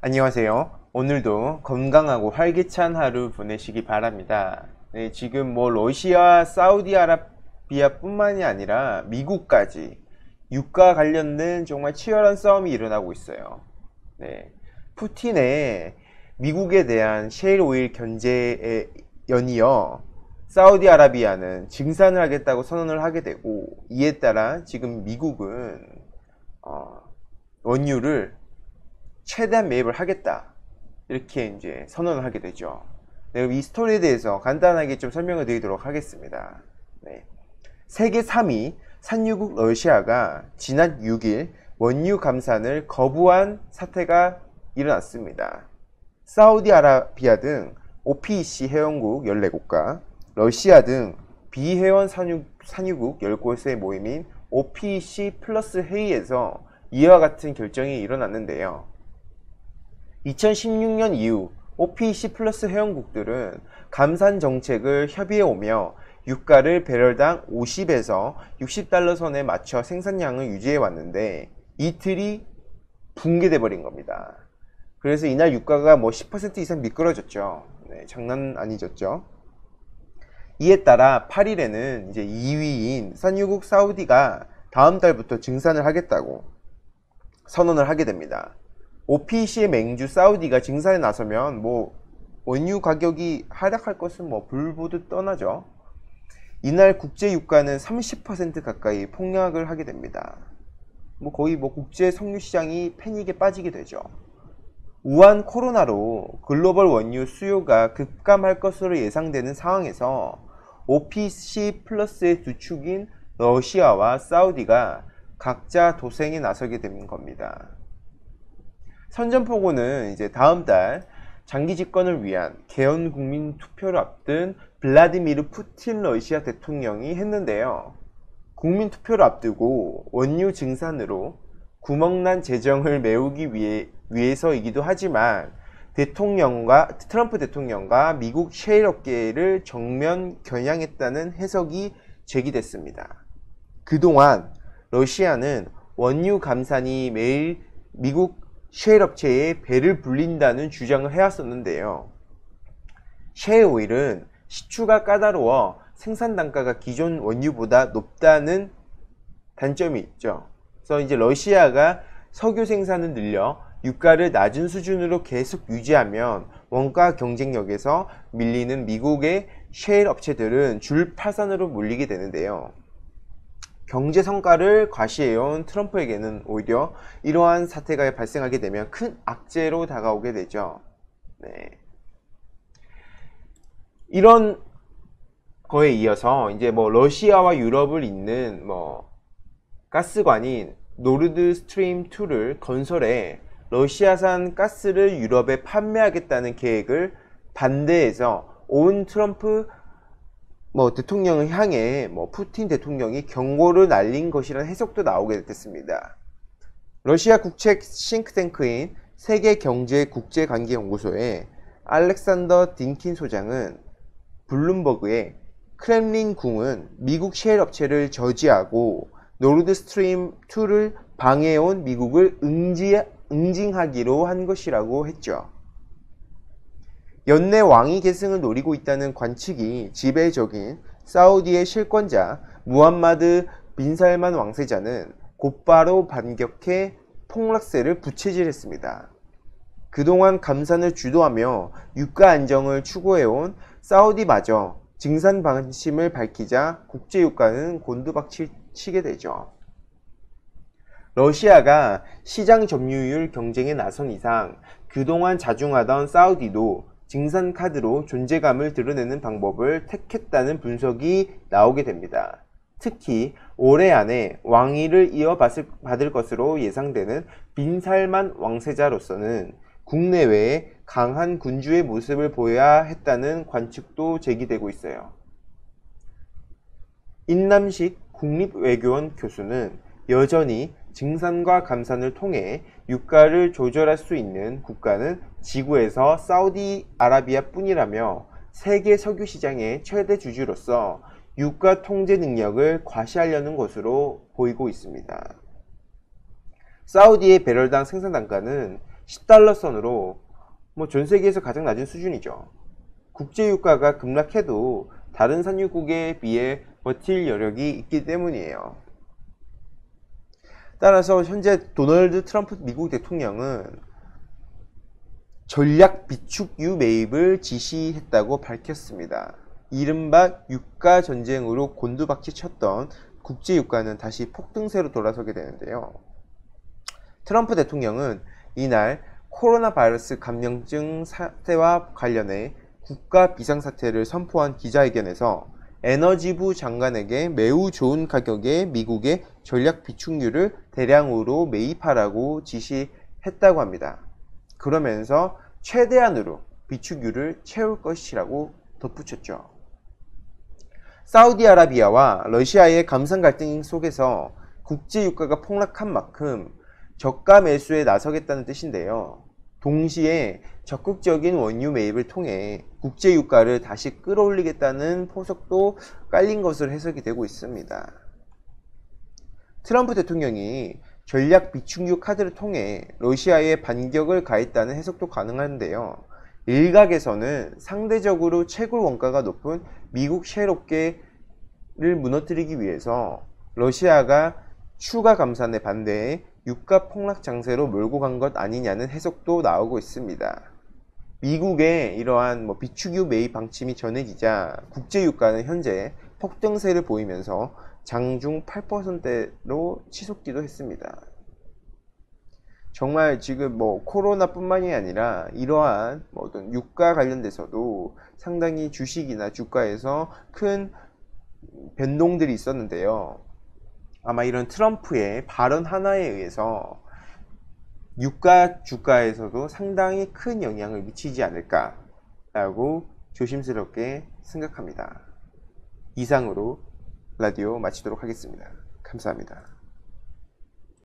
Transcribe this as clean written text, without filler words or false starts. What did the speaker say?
안녕하세요. 오늘도 건강하고 활기찬 하루 보내시기 바랍니다. 네, 지금 러시아, 사우디아라비아 뿐만이 아니라 미국까지 유가 관련된 정말 치열한 싸움이 일어나고 있어요. 네, 푸틴의 미국에 대한 셰일 오일 견제에 연이어 사우디아라비아는 증산을 하겠다고 선언을 하게 되고, 이에 따라 지금 미국은 원유를 최대한 매입을 하겠다, 이렇게 이제 선언을 하게 되죠. 네, 이 스토리에 대해서 간단하게 좀 설명을 드리도록 하겠습니다. 네. 세계 3위 산유국 러시아가 지난 6일 원유 감산을 거부한 사태가 일어났습니다. 사우디아라비아 등 OPEC 회원국 14국가, 러시아 등 비회원 산유국 10곳의 모임인 OPEC 플러스 회의에서 이와 같은 결정이 일어났는데요. 2016년 이후 OPEC 플러스 회원국들은 감산 정책을 협의해 오며 유가를 배럴당 50에서 60달러 선에 맞춰 생산량을 유지해 왔는데, 이틀이 붕괴돼 버린 겁니다. 그래서 이날 유가가 10% 이상 미끄러졌죠. 네, 장난 아니졌죠. 이에 따라 8일에는 이제 2위인 산유국 사우디가 다음 달부터 증산을 하겠다고 선언을 하게 됩니다. OPEC의 맹주 사우디가 증산에 나서면 원유 가격이 하락할 것은 불보듯 떠나죠. 이날 국제 유가는 30% 가까이 폭락을 하게 됩니다. 거의 국제 석유 시장이 패닉에 빠지게 되죠. 우한 코로나로 글로벌 원유 수요가 급감할 것으로 예상되는 상황에서 OPEC 플러스의 두 축인 러시아와 사우디가 각자 도생에 나서게 된 겁니다. 선전포고는 이제 다음 달 장기 집권을 위한 개헌 국민 투표를 앞둔 블라디미르 푸틴 러시아 대통령이 했는데요. 국민 투표를 앞두고 원유 증산으로 구멍난 재정을 메우기 위해서이기도 하지만 트럼프 대통령과 미국 셰일 업계를 정면 겨냥했다는 해석이 제기됐습니다. 그동안 러시아는 원유 감산이 매일 미국 셰일 업체에 배를 불린다는 주장을 해왔었는데요. 셰일 오일은 시추가 까다로워 생산 단가가 기존 원유보다 높다는 단점이 있죠. 그래서 이제 러시아가 석유 생산을 늘려 유가를 낮은 수준으로 계속 유지하면 원가 경쟁력에서 밀리는 미국의 셰일 업체들은 줄 파산으로 몰리게 되는데요. 경제 성과를 과시해온 트럼프에게는 오히려 이러한 사태가 발생하게 되면 큰 악재로 다가오게 되죠. 네. 이런 거에 이어서 이제 러시아와 유럽을 잇는 가스관인 노르드 스트림 2를 건설해 러시아산 가스를 유럽에 판매하겠다는 계획을 반대해서 온 트럼프 대통령을 향해 푸틴 대통령이 경고를 날린 것이라는 해석도 나오게 됐습니다. 러시아 국책 싱크탱크인 세계경제국제관계연구소의 알렉산더 딘킨 소장은 블룸버그의 크렘린궁은 미국 셰일 업체를 저지하고 노르드 스트림 2를 방해해온 미국을 응징하기로 한 것이라고 했죠. 연내 왕위 계승을 노리고 있다는 관측이 지배적인 사우디의 실권자 무함마드 빈 살만 왕세자는 곧바로 반격해 폭락세를 부채질했습니다. 그동안 감산을 주도하며 유가 안정을 추구해온 사우디마저 증산 방침을 밝히자 국제 유가는 곤두박질치게 되죠. 러시아가 시장 점유율 경쟁에 나선 이상 그동안 자중하던 사우디도 증산 카드로 존재감을 드러내는 방법을 택했다는 분석이 나오게 됩니다. 특히 올해 안에 왕위를 이어받을 것으로 예상되는 빈 살만 왕세자로서는 국내외에 강한 군주의 모습을 보여야 했다는 관측도 제기되고 있어요. 인남식 국립외교원 교수는 여전히 증산과 감산을 통해 유가를 조절할 수 있는 국가는 지구에서 사우디아라비아 뿐이라며 세계 석유 시장의 최대 주주로서 유가 통제 능력을 과시하려는 것으로 보이고 있습니다. 사우디의 배럴당 생산 단가는 10달러 선으로 전 세계에서 가장 낮은 수준이죠. 국제유가가 급락해도 다른 산유국에 비해 버틸 여력이 있기 때문이에요. 따라서 현재 도널드 트럼프 미국 대통령은 전략 비축유 매입을 지시했다고 밝혔습니다. 이른바 유가 전쟁으로 곤두박질 쳤던 국제유가는 다시 폭등세로 돌아서게 되는데요. 트럼프 대통령은 이날 코로나 바이러스 감염증 사태와 관련해 국가 비상사태를 선포한 기자회견에서 에너지부 장관에게 매우 좋은 가격에 미국의 전략 비축유를 대량으로 매입하라고 지시했다고 합니다. 그러면서 최대한으로 비축유를 채울 것이라고 덧붙였죠. 사우디아라비아와 러시아의 감산 갈등 속에서 국제유가가 폭락한 만큼 저가 매수에 나서겠다는 뜻인데요. 동시에 적극적인 원유 매입을 통해 국제유가를 다시 끌어올리겠다는 포석도 깔린 것으로 해석이 되고 있습니다. 트럼프 대통령이 전략 비축유 카드를 통해 러시아에 반격을 가했다는 해석도 가능한데요. 일각에서는 상대적으로 채굴 원가가 높은 미국 셰일업계를 무너뜨리기 위해서 러시아가 추가 감산에 반대해 유가 폭락 장세로 몰고 간 것 아니냐는 해석도 나오고 있습니다. 미국의 이러한 비축유 매입 방침이 전해지자 국제유가는 현재 폭등세를 보이면서 장중 8%로 치솟기도 했습니다. 정말 지금 코로나뿐만이 아니라 이러한 어떤 유가 관련돼서도 상당히 주식이나 주가에서 큰 변동들이 있었는데요. 아마 이런 트럼프의 발언 하나에 의해서 유가 주가에서도 상당히 큰 영향을 미치지 않을까라고 조심스럽게 생각합니다. 이상으로 라디오 마치도록 하겠습니다. 감사합니다.